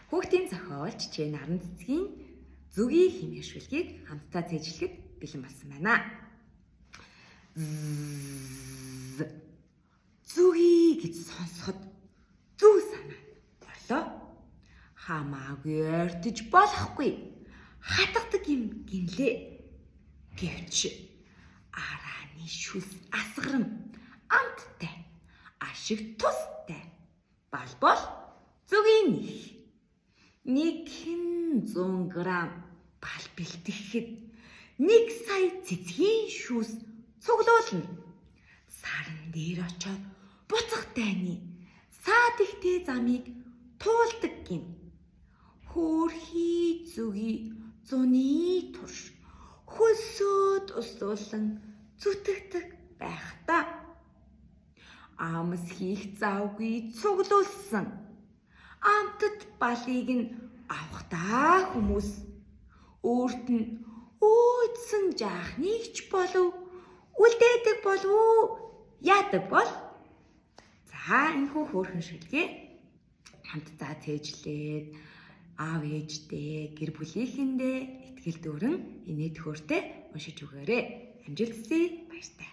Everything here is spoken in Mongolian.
Хүүхдийн зохиолч Чэ Наран цэцгийн зүгийн хэмээх шүлгийг хамтдаа цээжлэхэд бэлэн болсон байна. Зүгий гэж сонсоход зүг санаанд орлоо. Хамаагүй ойртож болохгүй. Хатгадаг юм гинлээ. Гэвч арааны шүлс асгарам амттай, ашиг тустай. Балбол зүгийн нэг 100 грамм бал бэлтгэхэд 1 сая цэцгийн шүүс цуглуулна. Саран дээр очоод буцах дайны саад ихтэй замыг туулдаг гин. Хөөрхий зүгий зуны турш хөлсөөд услуулан зүтгэдэг байх та. Амс хийх завгүй цуглуулсан. Амтд балыг нь авахдаа хүмүүс өөрт нь өөдсөн жаахныг ч болов үлдээдэг болов уу яадаг бол. За энэхүү хөөрхөн шүлгээ хамтдаа цээжлээд аав ээждээ гэр бүлийнхэндээ итгэл дүүрэн инээд хөөртэй уншиж өгөөрэй. Амжилт хүсье. Баяртай.